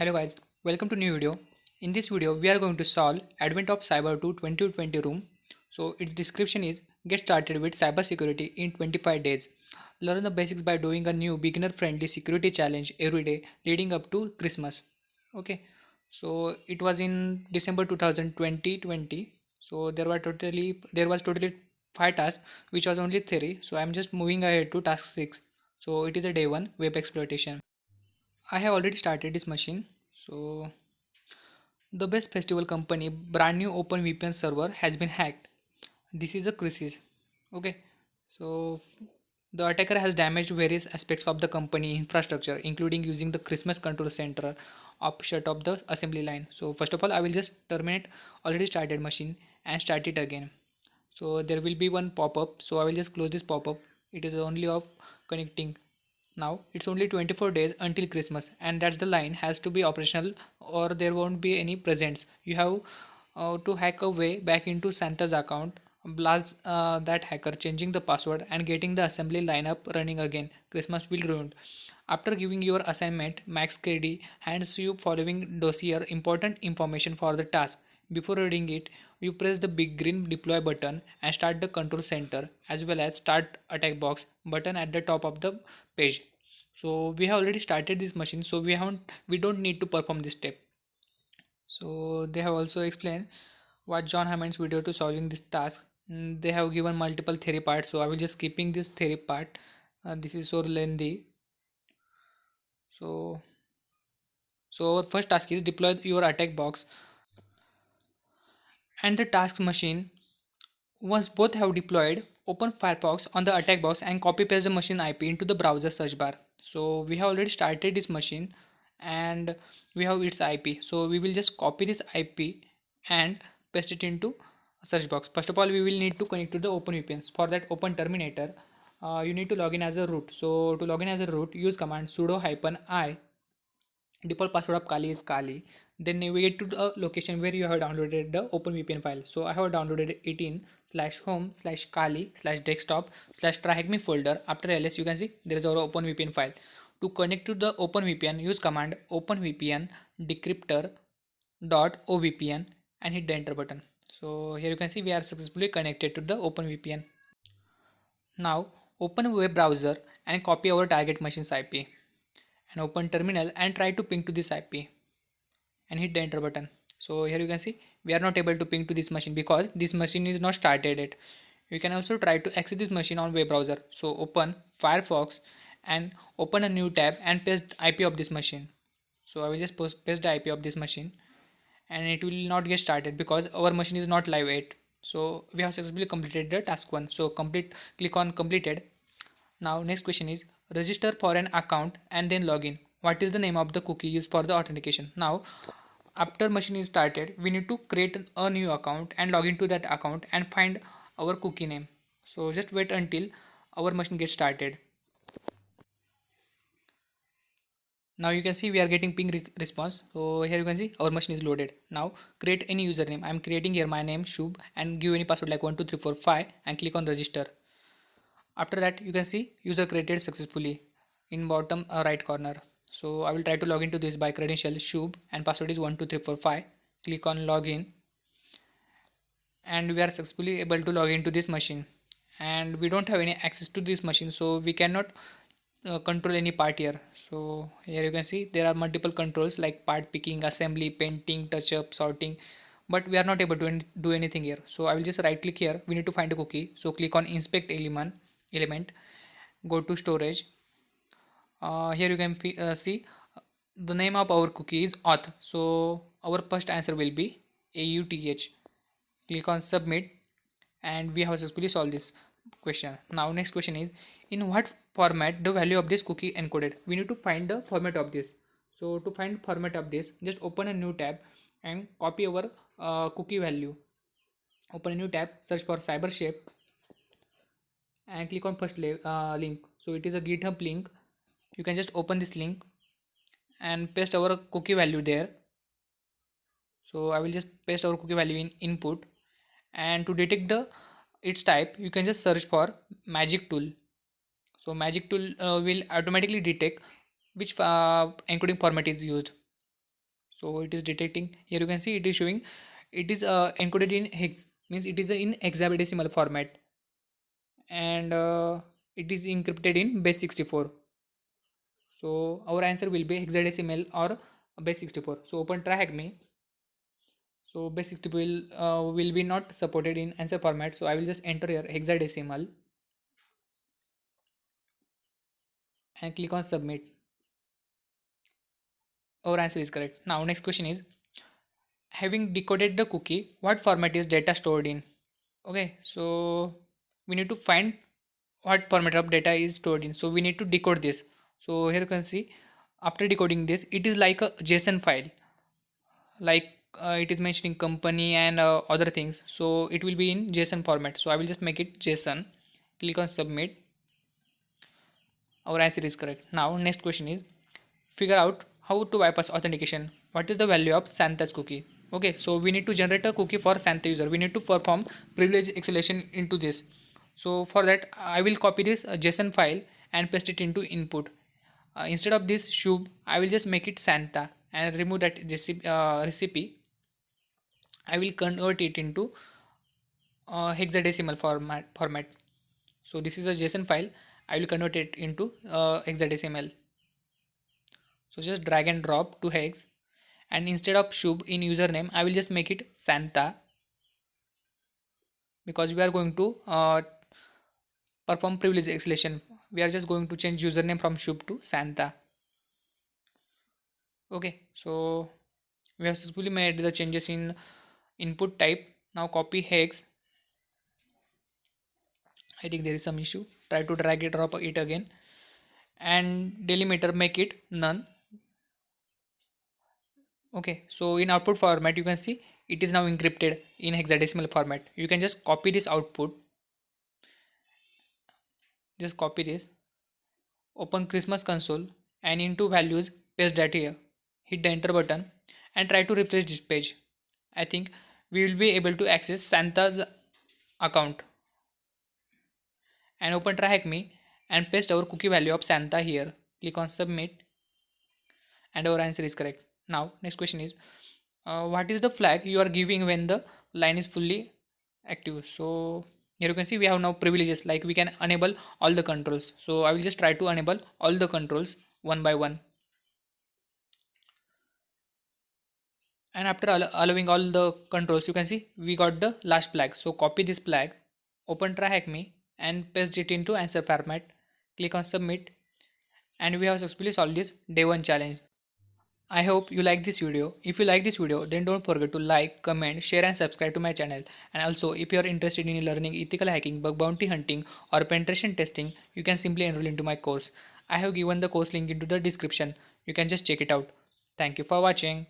Hello guys, welcome to new video. In this video, we are going to solve Advent of Cyber 2 2020 room. So its description is get started with cybersecurity in 25 days. Learn the basics by doing a new beginner-friendly security challenge every day leading up to Christmas. Okay, so it was in December 2020. So there was totally 5 tasks, which was only theory. So I'm just moving ahead to task 6. So it is a day 1 web exploitation. I have already started this machine. So the best festival company brand new open VPN server has been hacked. This is a crisis. Okay. So the attacker has damaged various aspects of the company infrastructure, including using the Christmas control center offset of the assembly line. So first of all, I will just terminate already started machine and start it again. So there will be one pop-up. So I will just close this pop-up. It is only of connecting. Now it's only 24 days until Christmas, and that's the line has to be operational or there won't be any presents. You have to hack a way back into Santa's account, blast that hacker, changing the password, and getting the assembly line up running again. Christmas will ruined. After giving your assignment, Max KD hands you following dossier important information for the task. Before reading it, you press the big green deploy button and start the control center as well as start attack box button at the top of the page. So we have already started this machine, so we don't need to perform this step. So they have also explained what John Hammond's video to solving this task. They have given multiple theory parts, so I will just skipping this theory part. This is so lengthy. So our first task is deploy your attack box and the task machine. Once both have deployed, open Firefox on the attack box and copy paste the machine IP into the browser search bar. So we have already started this machine and we have its IP. So we will just copy this IP and paste it into search box. First of all, we will need to connect to the OpenVPN. For that, open Terminator. You need to log in as a root. So to log in as a root, use command sudo -i. Default password of Kali is Kali. Then navigate to the location where you have downloaded the OpenVPN file. So I have downloaded it in /home/Kali/desktop/tryhackme folder. After ls, you can see there is our OpenVPN file. To connect to the OpenVPN, use command OpenVPN decryptor .ovpn and hit the enter button. So here you can see we are successfully connected to the OpenVPN. Now open a web browser and copy our target machine's IP and open terminal and try to ping to this IP and hit the enter button. So here you can see we are not able to ping to this machine because this machine is not started yet. You can also try to access this machine on web browser. So open Firefox and open a new tab and paste the IP of this machine. So I will just paste the IP of this machine and it will not get started because our machine is not live yet. So we have successfully completed the task 1. So click on completed. Now next question is register for an account and then login. What is the name of the cookie used for the authentication? Now after machine is started, we need to create a new account and log into that account and find our cookie name. So just wait until our machine gets started. Now you can see we are getting ping response. So here you can see our machine is loaded. Now create any username. I am creating here my name Shubh and give any password like 12345 and click on register. After that you can see user created successfully in bottom right corner. So I will try to log into this by credential Shubh and password is 12345. Click on login and we are successfully able to log into this machine and we don't have any access to this machine, so we cannot control any part here. So here you can see there are multiple controls like part picking, assembly, painting, touch up, sorting, but we are not able to do anything here. So I will just right click here. We need to find a cookie, so click on inspect element, go to storage. Here you can see the name of our cookie is auth, so our first answer will be auth. Click on submit and we have successfully solved this question. Now next question is in what format the value of this cookie encoded. We need to find the format of this. So to find format of this, just open a new tab and copy our cookie value. Open a new tab, search for cybershape and click on first link. So it is a GitHub link. You can just open this link and paste our cookie value there. So I will just paste our cookie value in input, and to detect the its type you can just search for magic tool. So magic tool will automatically detect which encoding format is used. So it is detecting. Here you can see it is showing it is encoded in hex, means it is in hexadecimal format, and it is encrypted in base 64. So our answer will be hexadecimal or base 64. So open TryHackMe. So base 64 will be not supported in answer format. So I will just enter here hexadecimal and click on submit. Our answer is correct. Now next question is, having decoded the cookie, what format is data stored in? Okay, so we need to find what format of data is stored in. So we need to decode this. So here you can see, after decoding this, it is like a JSON file, like it is mentioning company and other things. So it will be in JSON format. So I will just make it JSON. Click on submit. Our answer is correct. Now next question is, figure out how to bypass authentication. What is the value of Santa's cookie? Okay, so we need to generate a cookie for Santa user. We need to perform privilege escalation into this. So for that, I will copy this JSON file and paste it into input. Instead of this Shubh, I will just make it Santa and remove that recipe. I will convert it into hexadecimal format. So this is a JSON file. I will convert it into hexadecimal. So just drag and drop to hex, and instead of Shubh in username, I will just make it Santa, because we are going to perform privilege escalation. We are just going to change username from Shubh to Santa. Okay, so we have successfully made the changes in input type. Now copy hex. I think there is some issue. Try to drag it, drop it again, and delimiter make it none. Okay, so in output format you can see it is now encrypted in hexadecimal format. You can just copy this output, just copy this, open Christmas console, and into values paste that here. Hit the enter button and try to refresh this page. I think we will be able to access Santa's account, and open TryHackMe and paste our cookie value of Santa here. Click on submit, and our answer is correct. Now next question is, what is the flag you are giving when the line is fully active? So here you can see we have now privileges, like we can enable all the controls. So I will just try to enable all the controls one by one, and after allowing all the controls, you can see we got the last flag. So copy this flag, open TryHackMe and paste it into answer format. Click on submit, and we have successfully solved this day 1 challenge. I hope you like this video. If you like this video, then don't forget to like, comment, share and subscribe to my channel. And also, if you are interested in learning ethical hacking, bug bounty hunting or penetration testing, you can simply enroll into my course. I have given the course link into the description. You can just check it out. Thank you for watching.